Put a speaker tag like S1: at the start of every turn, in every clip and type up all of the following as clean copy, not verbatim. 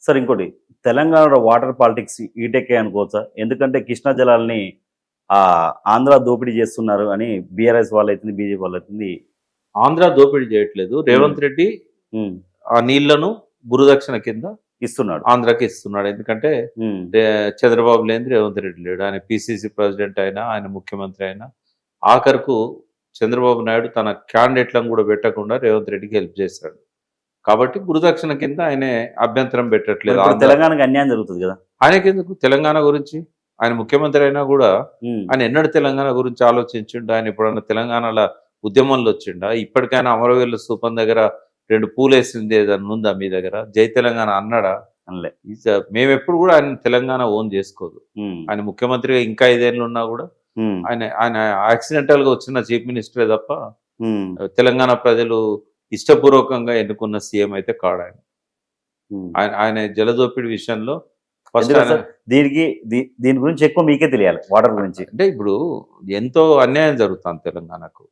S1: Sir ఇంకోటి తెలంగాణలో water politics ఈటెక్కే అనుకోవచ్చా? ఎందుకంటే కృష్ణా జలాల్ని ఆంధ్ర దోపిడీ చేస్తున్నారు అని బీఆర్ఎస్ వాళ్ళైతుంది, బీజేపీ వాళ్ళైతుంది.
S2: ఆంధ్ర దోపిడీ చేయట్లేదు. రేవంత్ రెడ్డి
S1: హ్మ్.
S2: ఆ నీళ్లను గురుదక్షిణ కింద
S1: ఇస్తున్నాడు.
S2: ఆంధ్రాకి ఇస్తున్నాడు. ఎందుకంటే
S1: హ్మ్.
S2: చంద్రబాబు లేనిది రేవంత్ రెడ్డి లేడు. ఆయన పీసీసీ ప్రెసిడెంట్ అయినా, ఆయన ముఖ్యమంత్రి అయినా, ఆఖరుకు చంద్రబాబు నాయుడు తన క్యాండిడేట్లను కూడా పెట్టకుండా రేవంత్ రెడ్డికి హెల్ప్ చేశాడు. కాబట్టి గురుదక్షిణ కింద ఆయనే అభ్యంతరం
S1: మరి
S2: పెట్టట్లేదు.
S1: ఇప్పుడు తెలంగాణకి అన్యాయం జరుగుతుంది కదా!
S2: ఆయనకెందుకు తెలంగాణ గురించి? ఆయన ముఖ్యమంత్రి అయినా కూడా
S1: హ్మ్.
S2: ఆయన ఎన్నడూ తెలంగాణ గురించి ఆలోచించిండు? ఆయన ఎప్పుడన్నా తెలంగాణలో ఉద్యమంలో వచ్చిండా? ఇప్పటికైనా అమరవీరుల స్తూపం దగ్గర 2 పూలేసింది ఏదన్నా ఉందా మీ దగ్గర? జై తెలంగాణ అన్నాడా?
S1: అనలే.
S2: మేమెప్పుడు కూడా ఆయన తెలంగాణ ఓన్ చేసుకోదు.
S1: హ్మ్.
S2: ఆయన ముఖ్యమంత్రిగా ఇంకా 5 ఏళ్ళు ఉన్నా కూడా
S1: హ్మ్.
S2: ఆయన ఆయన యాక్సిడెంటల్‌గా వచ్చిన చీఫ్ మినిస్టరే తప్ప
S1: హ్మ్.
S2: తెలంగాణ ప్రజలు ఇష్టపూర్వకంగా ఎన్నుకున్న సీఎం అయితే కాడాయన.
S1: హ్మ్.
S2: ఆయన ఆయన జలదోపిడి విషయంలో ఫస్ట్
S1: ఎందుకంటే
S2: ఆయన
S1: సార్ దీని గురించి ఎక్కువ మీకే తెలియాలి వాటర్ గురించి.
S2: అంటే ఇప్పుడు ఎంతో అన్యాయం జరుగుతుంది తెలంగాణకు.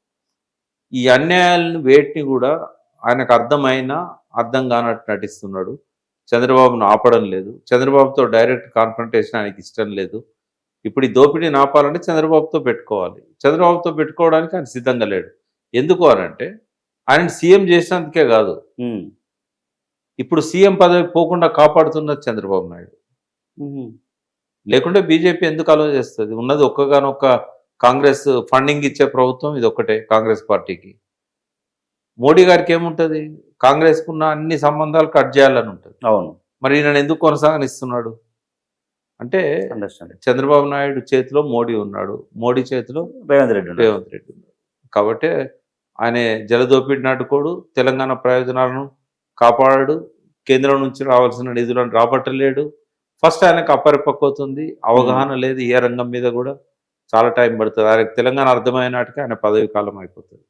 S2: ఈ అన్యాయాలను వేటిని కూడా ఆయనకు అర్థమైనా అర్థం కానట్టు నటిస్తున్నాడు. చంద్రబాబును ఆపడం లేదు. చంద్రబాబుతో డైరెక్ట్ కాన్ఫ్రంటేషన్ ఆయనకి ఇష్టం లేదు. ఇప్పుడు ఈ దోపిడీని ఆపాలంటే చంద్రబాబుతో పెట్టుకోవాలి. చంద్రబాబుతో పెట్టుకోవడానికి ఆయన సిద్ధంగా లేడు. ఎందుకు అనంటే ఆయనను సీఎం చేసినందుకే కాదు.
S1: హ్మ్.
S2: ఇప్పుడు సీఎం పదవి పోకుండా కాపాడుతున్నది చంద్రబాబు నాయుడు.
S1: హుహు.
S2: లేకుంటే బీజేపీ ఎందుకు అలో చేస్తది? ఉన్నది ఒక్కగానొక్క కాంగ్రెస్ ఫండింగ్ ఇచ్చే ప్రభుత్వం ఇదొక్కటే కాంగ్రెస్ పార్టీకి. మోడీ గారికి ఏముంటది? కాంగ్రెస్‌కున్న అన్ని సంబంధాలు కట్ చేయాలని ఉంటది.
S1: అవును.
S2: మరి ఈయనను ఎందుకు కొనసాగనిస్తున్నాడు? అంటే
S1: అండర్‌స్టాండ్.
S2: చంద్రబాబు నాయుడు చేతిలో మోడీ ఉన్నాడు. మోడీ చేతిలో
S1: రేవంత్ రెడ్డి ఉన్నాడు.
S2: రేవంత్ రెడ్డి ఉన్నాడు. కాబట్టే ఆయన జలదోపిడిని అడ్డుకోడు, తెలంగాణ ప్రయోజనాలను కాపాడడు, కేంద్రం నుంచి రావాల్సిన నిధులను రాబట్టలేడు. ఫస్ట్ ఆయనకు అపరిపక్వత ఉంది, అవగాహన లేదు ఏ రంగం మీద కూడా. చాలా టైం పడుతుంది. ఆయనకు తెలంగాణ అర్థమయ్యే నాటికి ఆయన పదవీ కాలం అయిపోతుంది.